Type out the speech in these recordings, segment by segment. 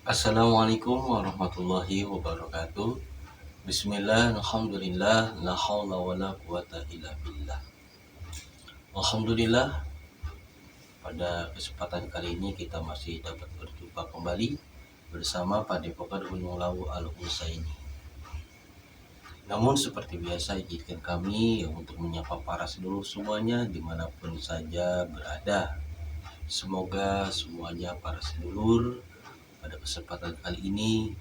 Assalamualaikum warahmatullahi wabarakatuh. Bismillah, alhamdulillah, la haula wa la quwata illa billah. Alhamdulillah, pada kesempatan kali ini kita masih dapat berjumpa kembali bersama Padepokan Gunung Lawu Al-Husaini. Namun seperti biasa izinkan kami untuk menyapa para sedulur semuanya dimanapun saja berada. Semoga semuanya para sedulur pada kesempatan kali ini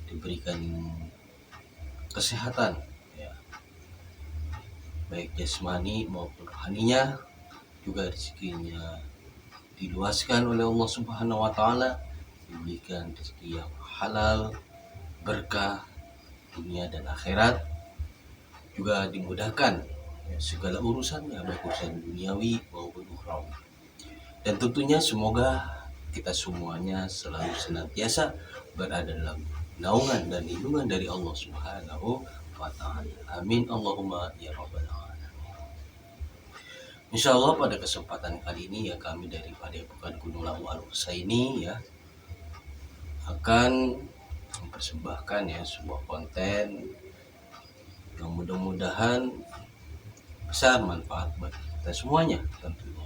diberikan kesehatan, ya, baik jasmani maupun rohaninya, juga rezekinya diluaskan oleh Allah Subhanahu wa taala, diberikan rezeki yang halal, berkah dunia dan akhirat, juga dimudahkan segala urusannya, baik urusan duniawi maupun ukhrawi. Dan tentunya semoga kita semuanya selalu senantiasa berada dalam naungan dan lindungan dari Allah Subhanahu wa taala. Amin Allahumma ya rabbal alamin. Insya Allah pada kesempatan kali ini ya kami dari Padepokan Gunung Lawu Al-Husaini ya akan mempersembahkan ya sebuah konten yang mudah-mudahan besar manfaat bagi kita semuanya tentunya.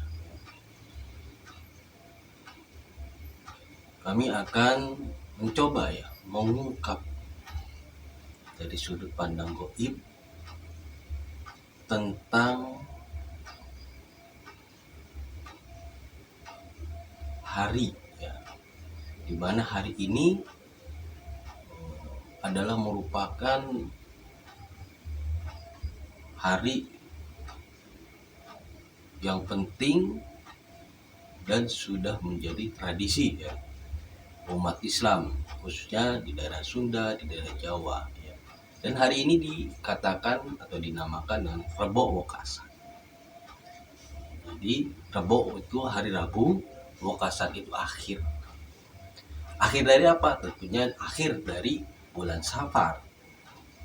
Kami akan mencoba ya mengungkap dari sudut pandang gaib tentang hari ya, di mana hari ini adalah merupakan hari yang penting dan sudah menjadi tradisi ya umat Islam, khususnya di daerah Sunda, di daerah Jawa ya. Dan hari ini dikatakan atau dinamakan dengan Rebo Wekasan. Jadi Rebo itu hari Rabu, Wekasan itu akhir. Akhir dari apa? Tentunya akhir dari bulan Safar.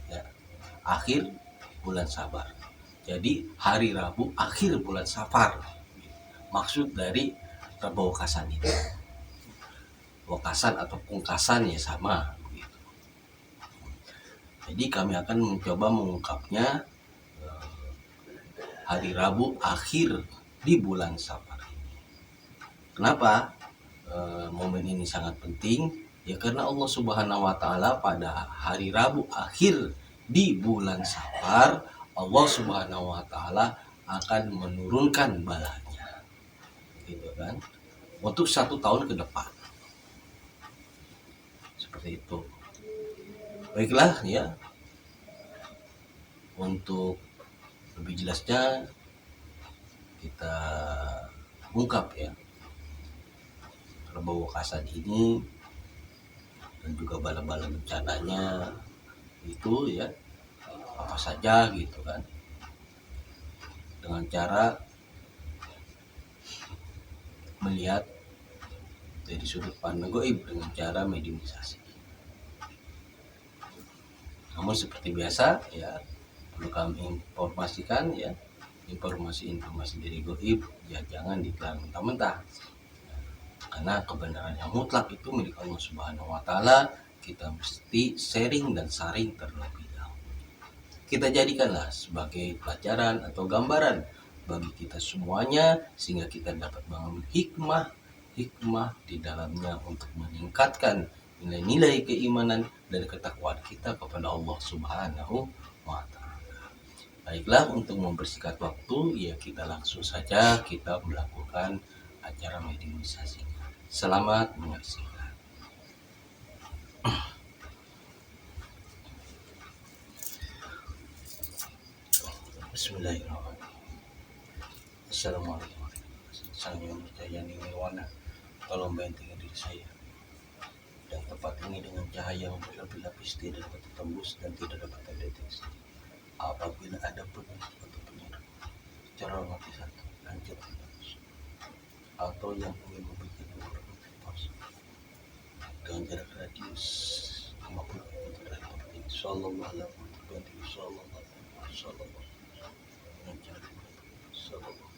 Ya. Akhir bulan Safar. Jadi hari Rabu akhir bulan Safar. Maksud dari Rebo Wekasan itu. Wekasan atau pungkasan ya sama. Jadi kami akan mencoba mengungkapnya hari Rabu akhir di bulan Safar. Kenapa momen ini sangat penting? Ya karena Allah Subhanahu wa taala pada hari Rabu akhir di bulan Safar, Allah Subhanahu wa taala akan menurunkan balanya. Gitu kan? Untuk 1 tahun ke depan. Seperti itu. Baiklah ya. Untuk lebih jelasnya kita ungkap ya Rebo Wekasan ini dan juga bala-bala bencananya itu ya apa saja gitu kan, dengan cara melihat dari sudut pandang gaib dengan cara mediumisasi. Namun seperti biasa ya perlu kami informasikan ya informasi-informasi dari gaib ya jangan ditelan mentah-mentah, karena kebenaran yang mutlak itu milik Allah Subhanahu wa taala. Kita mesti sharing dan saring terlebih dahulu. Kita jadikanlah sebagai pelajaran atau gambaran bagi kita semuanya sehingga kita dapat mengambil hikmah di dalamnya untuk meningkatkan nilai-nilai keimanan dan ketakwaan kita kepada Allah Subhanahu wa taala. Baiklah, untuk mempersingkat waktu ya kita langsung saja kita melakukan acara mediumisasi. Selamat menyaksikan. Bismillahirrahmanirrahim. Assalamualaikum. Sang yang percaya nirwana, tolong bentengin diri saya dan tempat ini dengan cahaya yang berlapis-lapis tidak dapat tembus dan tidak dapat terdeteksi. Apabila ada penuh atau penyerang, cara mati satu, lanjut atau yang ingin membuat orang pos dengan jarak radius 50 meter dari tempat ini. Sallallahu alaihi wasallam. Sallallahu dengan jarak sallallahu.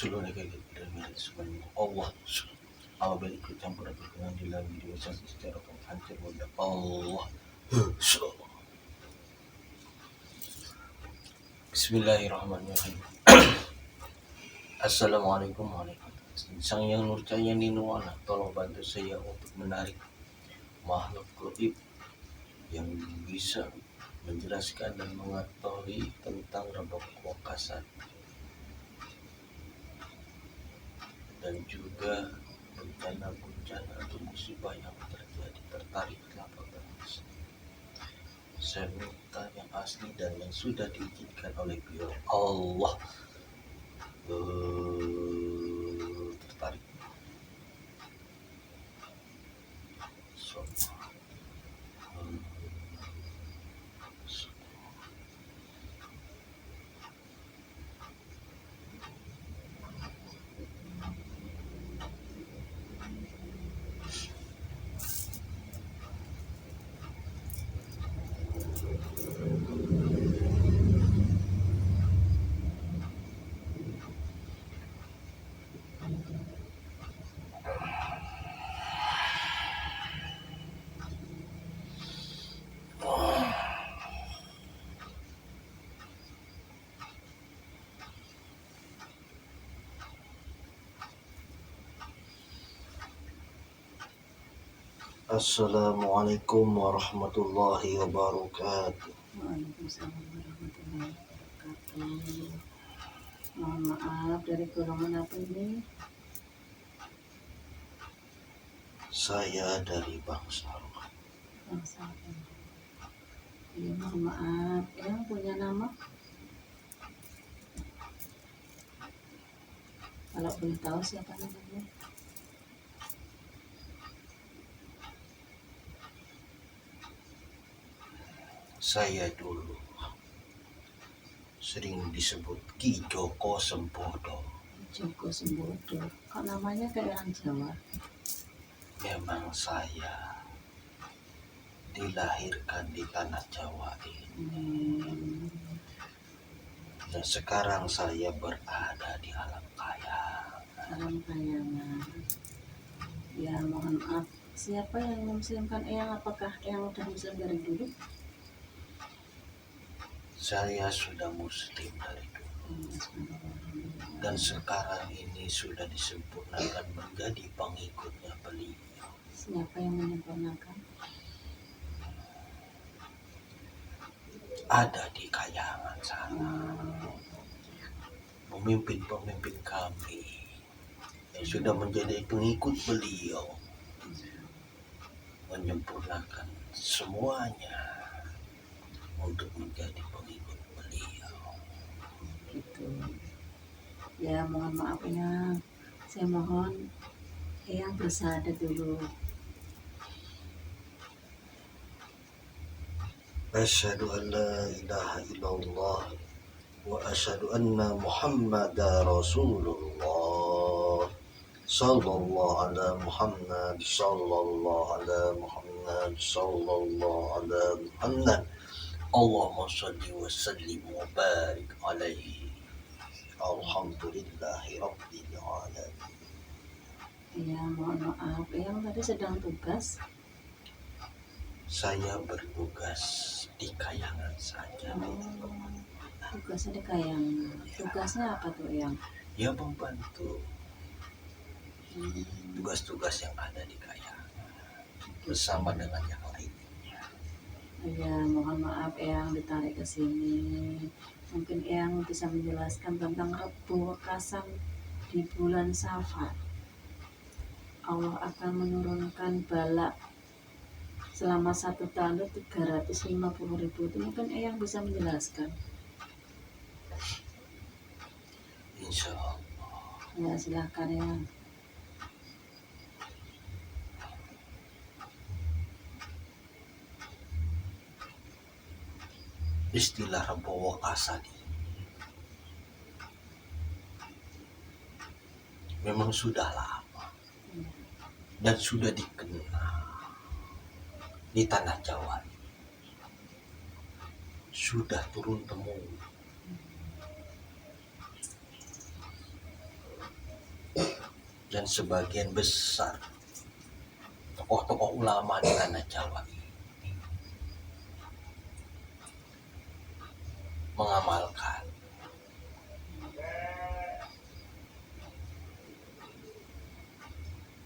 seluruh negara dan milik semuanya Allah. Apabila ikut campur atau dengan di dalam video secara hancur mudah Allah. Bismillahirrahmanirrahim. Assalamualaikum warahmatullahi wabarakatuh. Sang Yang Nurjaya Ninuwana, tolong bantu saya untuk menarik makhluk gaib yang bisa menjelaskan dan mengetahui tentang Rabok Wakasan dan juga bencana-bencana atau musibah yang terjadi. Tertarik telapak tangan. Saya minta yang asli dan yang sudah diizinkan oleh beliau Allah. Tertarik. Assalamualaikum warahmatullahi wabarakatuh. Waalaikumsalam warahmatullahi wabarakatuh. Mohon maaf, dari golongan apa ini? Saya dari bangsa Bangsa apa? Iya, mohon maaf. Yang punya nama? Kalau boleh tahu siapa namanya? saya dulu sering disebut Ki Joko Sembodo. Joko Sembodo. Kok namanya kayak orang Jawa? Memang saya dilahirkan di tanah Jawa ini. Dan sekarang saya berada di alam kayangan. Alam kayangan. Ya, mohon maaf. Siapa yang memuslimkan Eyang? Apakah Eyang udah muslim dari dulu? Saya sudah muslim dari dulu. Dan sekarang ini sudah disempurnakan menjadi pengikutnya beliau. Siapa yang menyempurnakan? Ada di kayangan sana. Pemimpin-pemimpin kami yang sudah menjadi pengikut beliau menyempurnakan semuanya untuk menjadi pengikut beliau. Gitu. Ya, mohon maaf ya. Saya mohon Eyang bersahadat dulu. Asyhadu an la ilaha illallah wa asyhadu anna Muhammadar Rasulullah. Sallallahu ala Muhammad, sallallahu ala Muhammad, sallallahu ala Muhammad. Allahumma salli wa sallim wa barik alaihi. Alhamdulillahi rabbil alamin. Ya, mohon maaf. Eyang tadi sedang tugas. Saya bertugas di kayangan saja. Tugasnya di kayangan. Tugasnya apa tuh, Eyang? Ya, membantu tugas-tugas yang ada di kayangan bersama dengan yang lainnya. Ya, mohon maaf Eyang ditarik ke sini. Mungkin Eyang bisa menjelaskan tentang Rebo Wekasan di bulan Safar. Allah akan menurunkan bala selama 1 tahun 350.000. Itu mungkin Eyang bisa menjelaskan. Insya Allah. Ya, silahkan Eyang. Istilah Rebo Wekasan memang sudah lama dan sudah dikenal di tanah Jawa. Sudah turun temurun. dan sebagian besar tokoh-tokoh ulama di tanah Jawa ini mengamalkan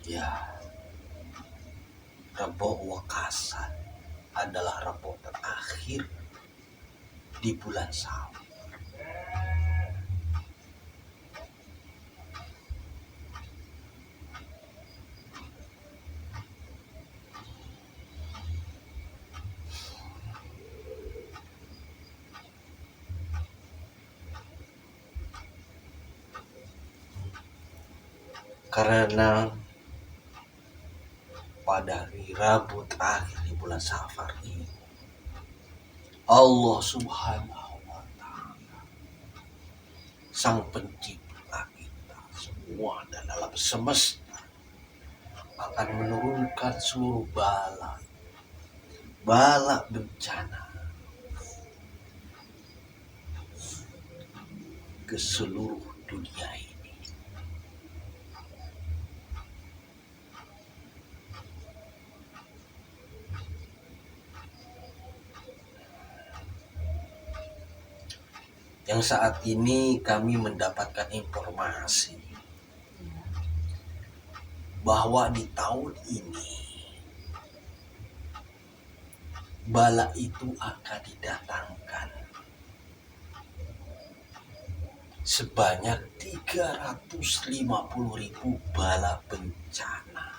ya Rebo Wekasan adalah Rebo terakhir di bulan Sawal. Karena pada hari Rabu terakhir di bulan Safar ini Allah Subhanahu wa Ta'ala, Sang Pencipta kita semua dan alam semesta, akan menurunkan seluruh bala bencana ke seluruh dunia ini. Yang saat ini kami mendapatkan informasi bahwa di tahun ini bala itu akan didatangkan sebanyak 350.000 bala bencana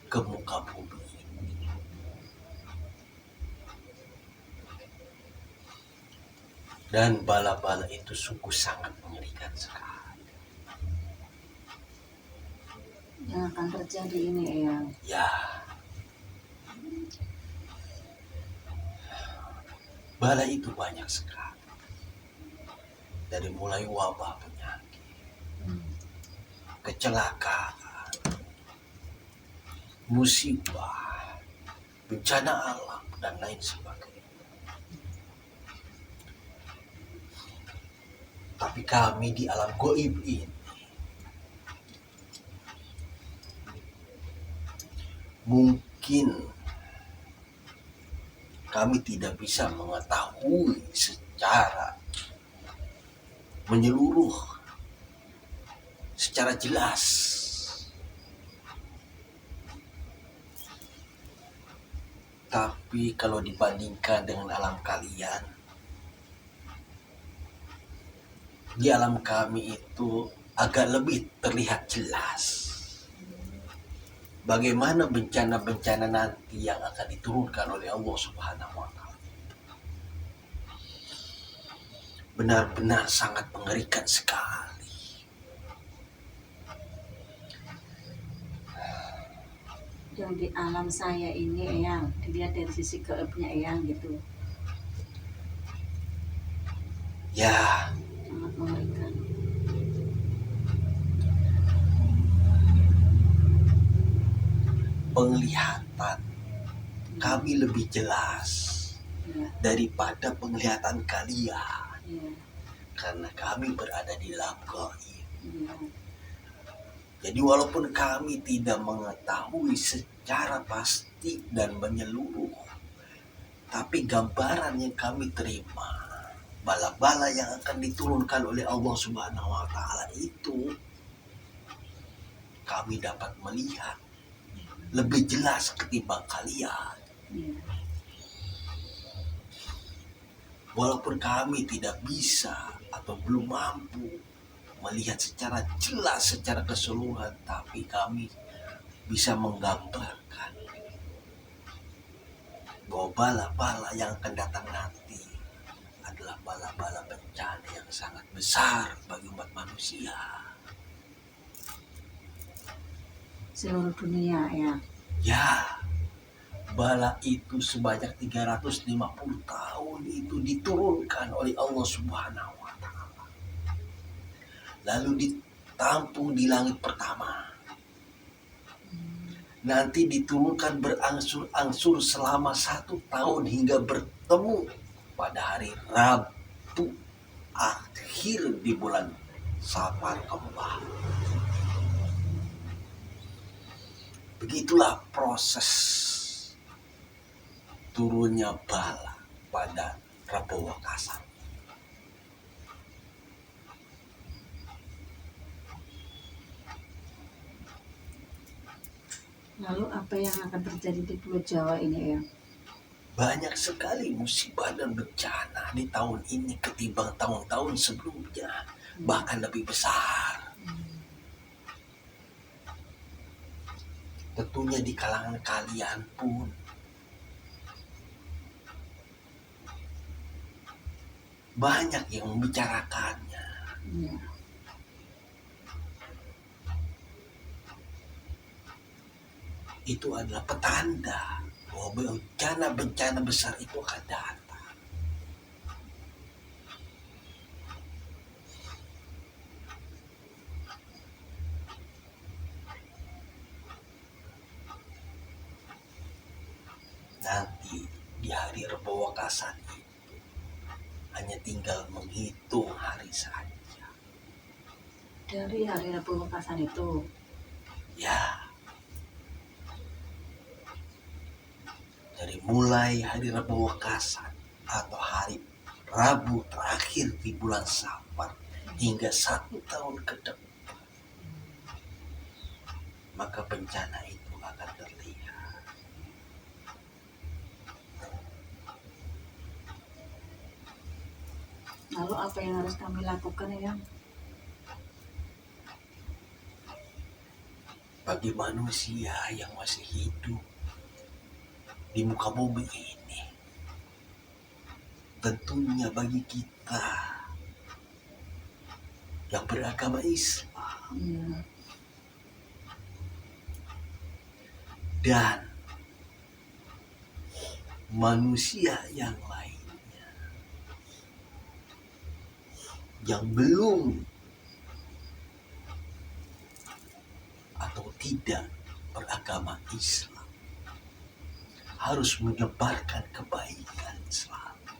ke muka bumi. Dan bala-bala itu sungguh sangat mengerikan sekali. Yang akan terjadi ini Eyang. Ya, bala itu banyak sekali. Dari mulai wabah penyakit, kecelakaan, musibah, bencana alam, dan lain sebagainya. Tapi kami di alam goib ini mungkin kami tidak bisa mengetahui secara menyeluruh, secara jelas. Tapi kalau dibandingkan dengan alam kalian, di alam kami itu agak lebih terlihat jelas bagaimana bencana-bencana nanti yang akan diturunkan oleh Allah Subhanahu wa Ta'ala. Benar-benar sangat mengerikan sekali. Yang di alam saya ini Eyang, dilihat dari sisi gaibnya Eyang gitu. Ya, Sangat mengerikan. penglihatan kami lebih jelas Ya, daripada penglihatan kalian, ya, karena kami berada di alam gaib. ya. Jadi walaupun kami tidak mengetahui secara pasti dan menyeluruh, tapi gambaran yang kami terima, bala-bala yang akan diturunkan oleh Allah Subhanahu wa Ta'ala itu, kami dapat melihat lebih jelas ketimbang kalian. Ya. Walaupun kami tidak bisa atau belum mampu melihat secara jelas, secara keseluruhan, tapi kami bisa menggambarkan bahwa bala-bala yang akan datang nanti adalah bala-bala bencana yang sangat besar bagi umat manusia. Seluruh dunia ya. Ya, bala itu sebanyak 350 tahun itu diturunkan oleh Allah Subhanahu wa Ta'ala. Lalu ditampung di langit pertama. Nanti diturunkan berangsur-angsur selama 1 tahun hingga bertemu pada hari Rabu akhir di bulan Safar kembali. Begitulah proses turunnya bala pada Rabu Wakasan. Lalu apa yang akan terjadi di Pulau Jawa ini ya? Banyak sekali musibah dan bencana di tahun ini ketimbang tahun-tahun sebelumnya, bahkan lebih besar. Tentunya di kalangan kalian pun banyak yang membicarakannya. Ya. Itu adalah petanda bahwa bencana-bencana besar itu akan datang. Nanti di hari Rebo Wakasan itu hanya tinggal menghitung hari saja. Dari hari Rabu Wakasan itu. Ya, dari mulai hari Rabu Wakasan atau hari Rabu terakhir di bulan Safar hingga 1 tahun ke depan, maka bencana itu akan terlihat. Lalu apa yang harus kami lakukan ya? Bagi manusia yang masih hidup di muka bumi ini, tentunya bagi kita yang beragama Islam Ya. dan manusia yang lainnya yang belum atau tidak beragama Islam harus menyebarkan kebaikan selalu,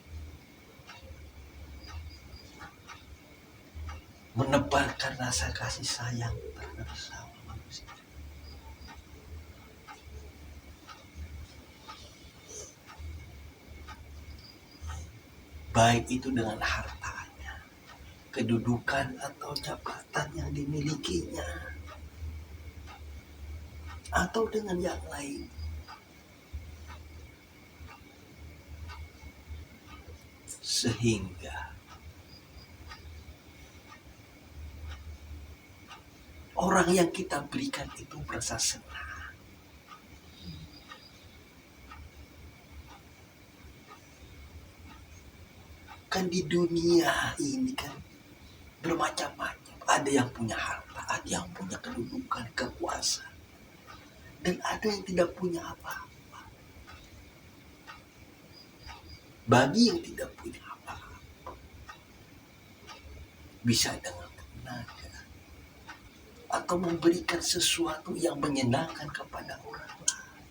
menebarkan rasa kasih sayang terhadap sesama manusia. Baik itu dengan hartanya, kedudukan atau jabatan yang dimilikinya, atau dengan yang lain. Sehingga orang yang kita berikan itu merasa senang. Kan di dunia ini kan bermacam-macam. Ada yang punya harta, ada yang punya kedudukan, kekuasaan. Dan ada yang tidak punya apa-apa. Bagi yang tidak punya apa-apa, bisa dengan tenaga atau memberikan sesuatu yang menyenangkan kepada orang lain.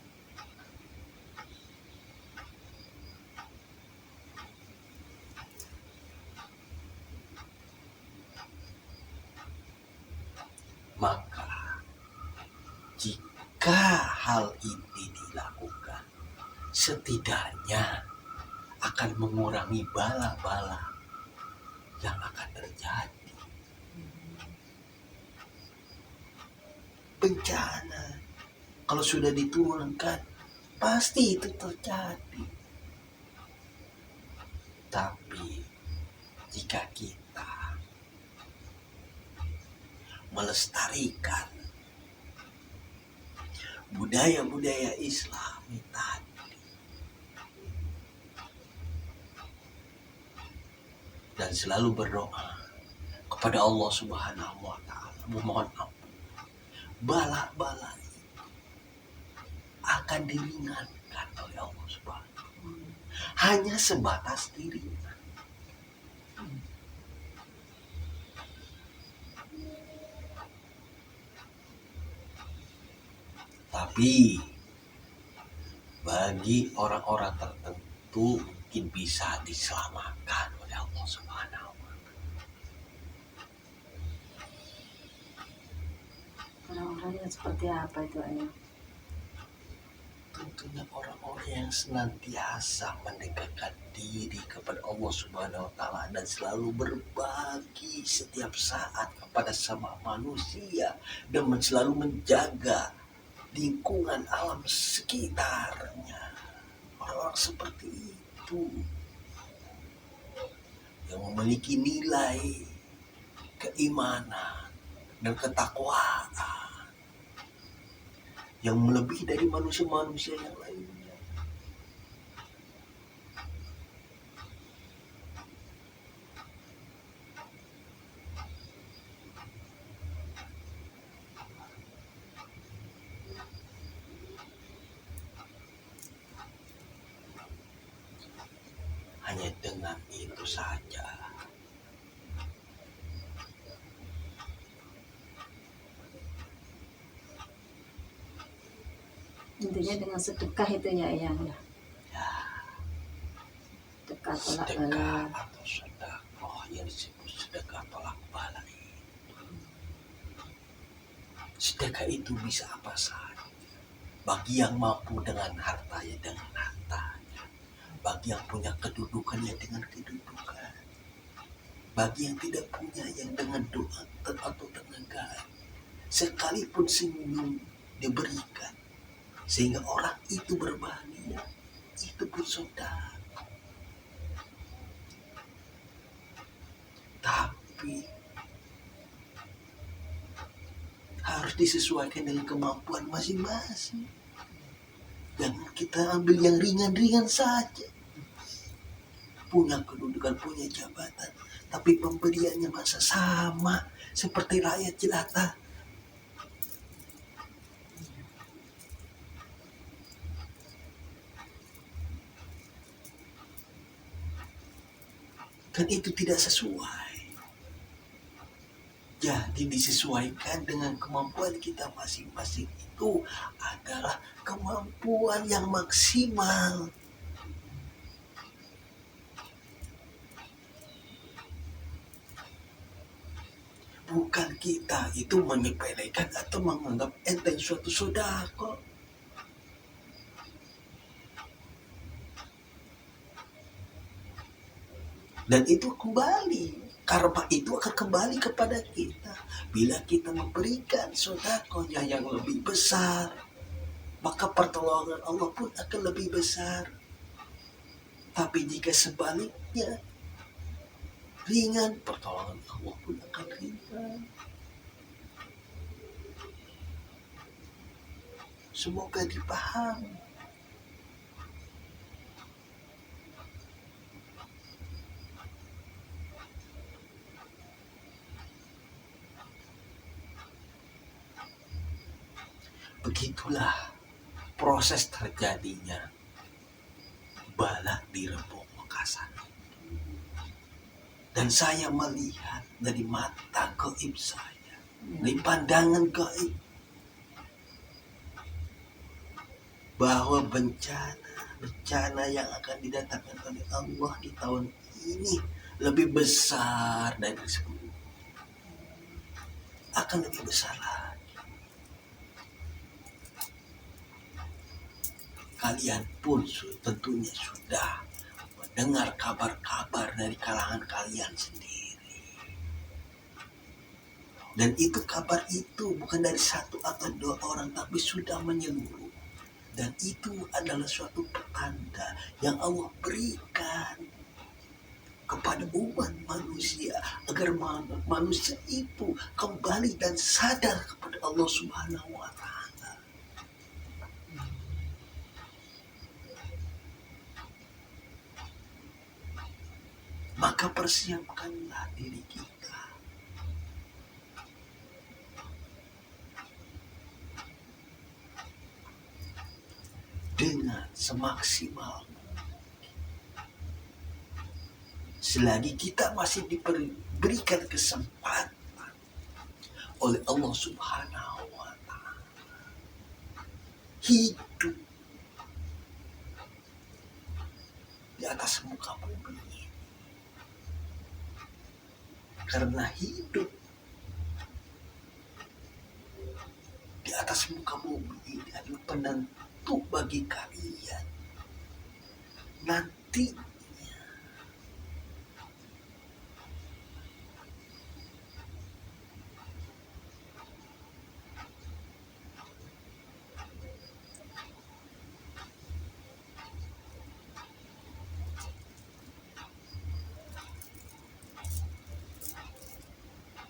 Maka jika hal ini dilakukan, setidaknya akan mengurangi bala-bala yang akan terjadi. Bencana kalau sudah diturunkan pasti itu terjadi. Tapi jika kita melestarikan budaya-budaya Islami tadi dan selalu berdoa kepada Allah Subhanahu wa taala, memohon ampun, bala-bala itu akan diringankan oleh Allah Subhanahu wa taala. Hanya sebatas dirinya. Tapi bagi orang-orang tertentu mungkin bisa diselamatkan oleh Allah Subhanahu wa taala. Contohnya seperti apa itu ayah? Tentunya orang-orang yang senantiasa mendekatkan diri kepada Allah Subhanahu wa taala dan selalu berbagi setiap saat kepada sama manusia dan selalu menjaga lingkungan alam sekitarnya. Orang-orang seperti itu yang memiliki nilai keimanan dan ketakwaan yang melebihi dari manusia-manusia yang lainnya. Hanya dengan itu saja Intinya dengan sedekah itu ya ayah ya. Sedekah tolak sedekah bala. atau sedekah yang disebut sedekah tolak bala. Sedekah itu bisa apa saja. Bagi yang mampu dengan hartanya dengan hartanya. Bagi yang punya kedudukannya dengan kedudukan. Bagi yang tidak punya yang dengan doa atau tenaga. Sekalipun senyum diberikan. Sehingga orang itu berbahagia. Itu pun sedekah. Tapi harus disesuaikan dengan kemampuan masing-masing. Jangan kita ambil yang ringan-ringan saja. Punya kedudukan, punya jabatan, tapi pemberiannya masa sama seperti rakyat jelata. Kan itu tidak sesuai. Jadi disesuaikan dengan kemampuan kita masing-masing itu adalah kemampuan yang maksimal. Bukan kita itu menyepelekan atau menganggap enteng suatu sedekah. Dan itu kembali, karma itu akan kembali kepada kita. Bila kita memberikan sedekahnya yang lebih besar, maka pertolongan Allah pun akan lebih besar. Tapi jika sebaliknya, ringan, pertolongan Allah pun akan ringan. Semoga dipahami. Begitulah proses terjadinya bala di Rembuk Makassar. Dan saya melihat dari mata gaib saya, dari pandangan gaib, bahwa bencana yang akan didatangkan oleh Allah di tahun ini lebih besar dari sebelumnya. Akan lebih besar lagi. Kalian pun tentunya sudah mendengar kabar-kabar dari kalangan kalian sendiri. Dan itu kabar itu bukan dari satu atau dua orang, tapi sudah menyeluruh. Dan itu adalah suatu pertanda yang Allah berikan kepada umat manusia agar manusia itu kembali dan sadar kepada Allah Subhanahu wa taala. Maka persiapkanlah diri kita dengan semaksimal selagi kita masih diberikan kesempatan oleh Allah Subhanahu wa taala hidup di atas muka bumi ini. Karena hidup di atas muka bumi ini adalah penentu bagi kalian nanti.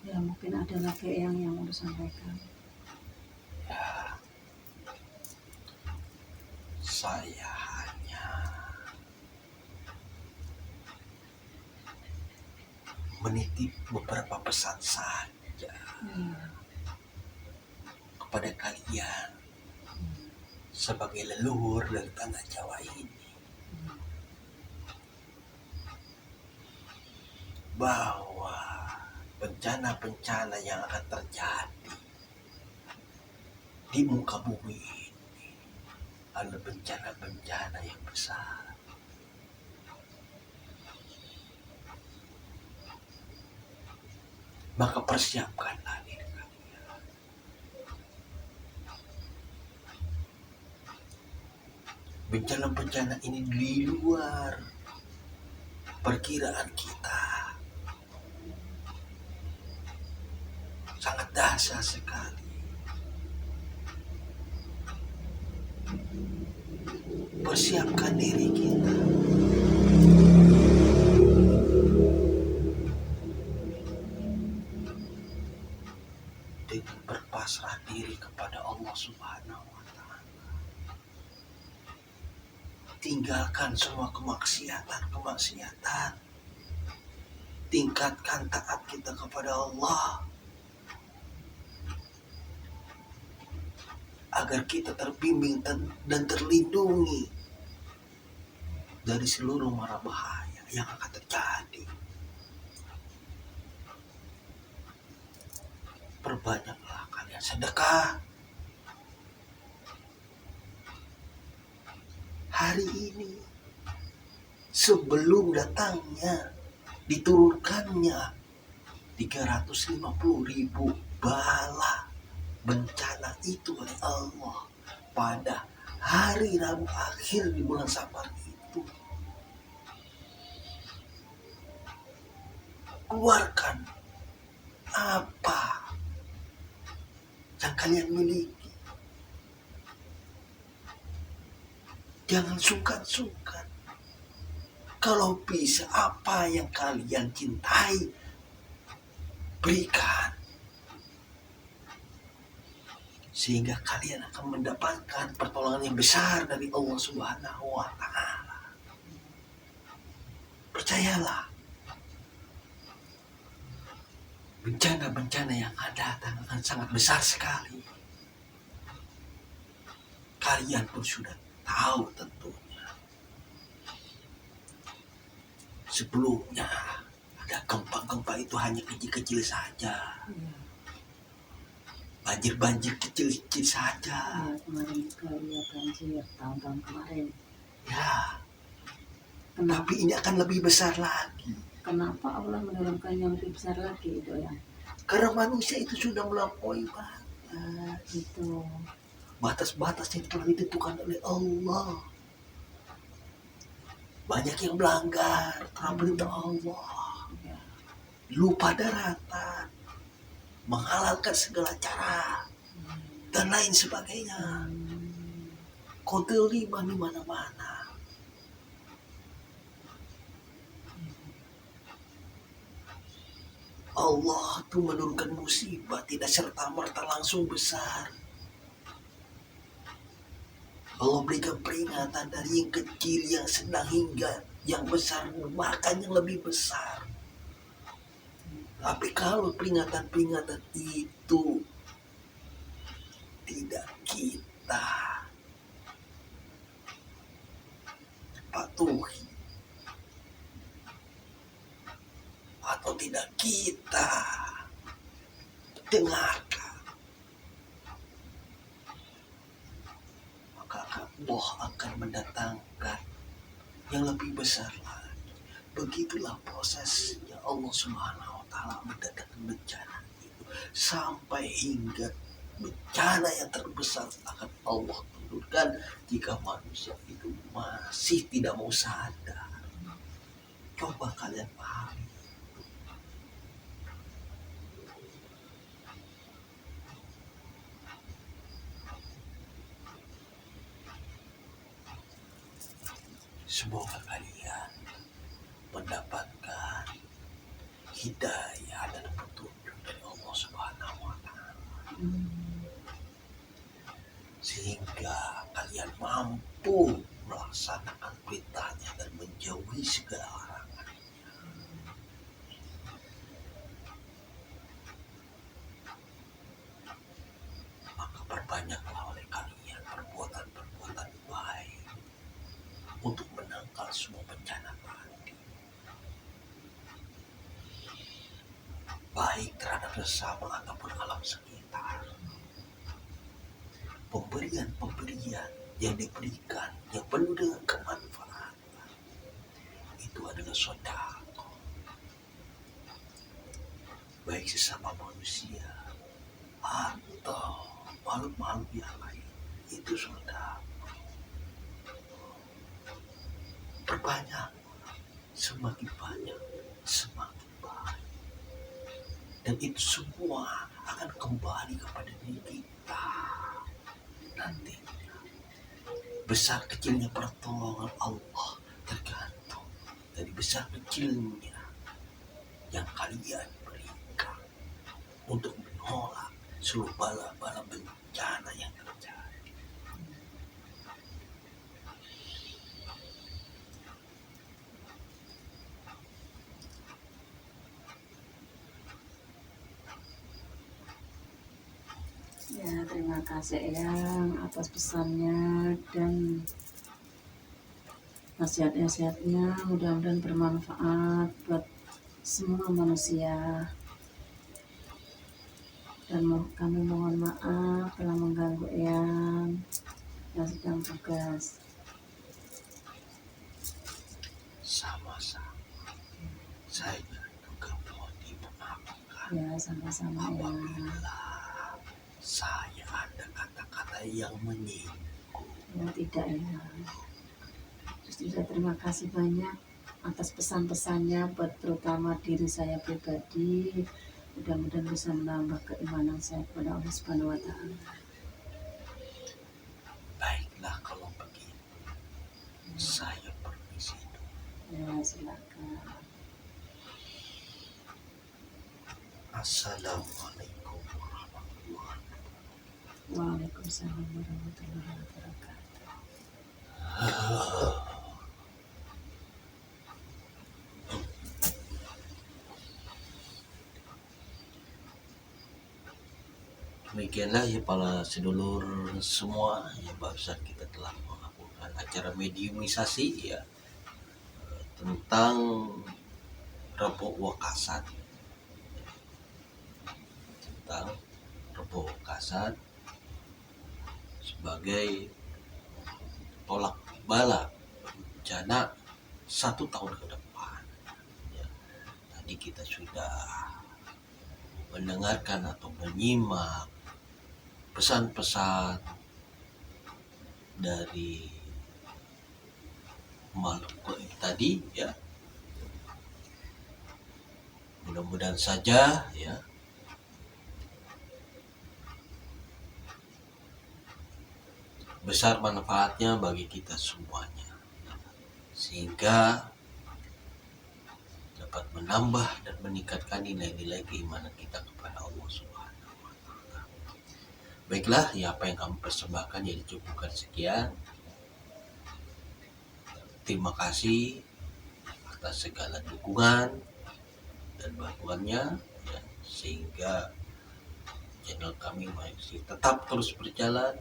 Ya mungkin ada lagi yang mau disampaikan. Saya hanya menitip beberapa pesan saja kepada kalian sebagai leluhur dari tanah Jawa ini, bahwa bencana-bencana yang akan terjadi di muka bumi ini adalah bencana-bencana yang besar. Maka persiapkanlah diri kalian. Bencana-bencana ini di luar perkiraan kita, sangat dahsyat sekali. Persiapkan diri kita. Dengan berpasrah diri kepada Allah Subhanahu wa Ta'ala. Tinggalkan semua kemaksiatan. Tingkatkan taat kita kepada Allah, agar kita terbimbing dan terlindungi dari seluruh mara bahaya yang akan terjadi. Perbanyaklah kalian sedekah. Hari ini sebelum datangnya diturunkannya 350.000 bala bencana itu oleh Allah pada hari Rabu akhir di bulan Safar itu, keluarkan apa yang kalian miliki. Jangan sungkan-sungkan. Kalau bisa apa yang kalian cintai, berikan. Sehingga kalian akan mendapatkan pertolongan yang besar dari Allah Subhanahu wa Ta'ala. Percayalah, bencana-bencana yang akan datang akan sangat besar sekali. Kalian pun sudah tahu tentunya. Sebelumnya ada gempa-gempa itu hanya kecil-kecil saja. Banjir-banjir kecil-kecil saja. Ya, kemarin juga ya banjir tahun-tahun kemarin. Ya, Kenapa, tapi ini akan lebih besar lagi. kenapa Allah menurunkan yang lebih besar lagi itu ya? Karena manusia itu sudah melampaui Itu. batas-batas yang telah ditentukan oleh Allah. Banyak yang melanggar perintah Allah, Ya. lupa daratan, menghalalkan segala cara, dan lain sebagainya. Kezaliman di mana-mana. Allah tuh menurunkan musibah tidak serta-merta langsung besar. Allah berikan peringatan dari yang kecil, yang sedang hingga yang besar, bahkan yang lebih besar. Tapi kalau peringatan-peringatan itu tidak kita patuhi atau tidak kita dengarkan, maka Allah akan mendatangkan yang lebih besar lagi. Begitulah prosesnya Allah Subhanahu wa Ta'ala mendatangkan bencana itu sampai hingga bencana yang terbesar akan Allah turunkan jika manusia itu masih tidak mau sadar. Coba kalian pahami. Semoga kalian mendapatkan hidayah dan petunjuk dari Allah Subhanahu wa Ta'ala, sehingga kalian mampu melaksanakan perintahnya dan menjauhi segala larangan. Maka perbanyaklah oleh kalian perbuatan-perbuatan baik untuk menangkal semua bencana tadi, baik terhadap sesama ataupun alam sekitar. Pemberian-pemberian yang diberikan yang penuh dengan kemanfaatan itu adalah sedekah, baik sesama manusia atau makhluk-makhluk yang lain, itu sedekah. Perbanyak, semakin banyak semakin baik, dan itu semua akan kembali kepada diri kita nanti. Besar kecilnya pertolongan Allah tergantung dari besar kecilnya yang kalian berikan untuk menolak seluruh bala-bala bencana yang terjadi. Ya, terima kasih Eyang atas pesannya dan nasihat-nasihatnya. Mudah-mudahan bermanfaat buat semua manusia. Dan kami mohon maaf telah mengganggu Eyang yang sedang tugas. Sama-sama. Saya juga mohon dimaafkan Ya, sama-sama Eyang. apabila saya ada kata-kata yang menyinggung. Ya, tidak ya. Juga terima kasih banyak atas pesan-pesannya buat terutama diri saya pribadi. Mudah-mudahan bisa menambah keimanan saya kepada Allah Subhanahu wa Ta'ala. Baiklah kalau begitu, saya permisi dulu. Ya, silakan. Assalamualaikum warahmatullahi wabarakatuh. Waalaikumsalam warahmatullahi wabarakatuh. Demikianlah ya para sedulur semua, yang barusan kita telah melakukan acara mediumisasi ya, tentang Rebo Wakasan, tentang Rebo Wakasan sebagai tolak bala bencana 1 tahun ke depan ya. Tadi kita sudah mendengarkan atau menyimak pesan-pesan dari makhluk gaib tadi ya. Mudah-mudahan saja ya besar manfaatnya bagi kita semuanya, sehingga dapat menambah dan meningkatkan nilai-nilai keimanan kita kepada Allah Subhanahu wa Ta'ala. Baiklah, ya apa yang kami persembahkan jadi cukupkan sekian. Terima kasih atas segala dukungan dan bantuannya ya, sehingga channel kami masih tetap terus berjalan,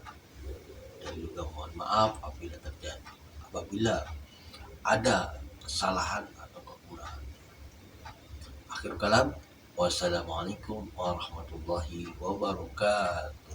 dan juga mohon maaf apabila ada kesalahan atau kekurangan. Akhir kalam, wassalamualaikum warahmatullahi wabarakatuh.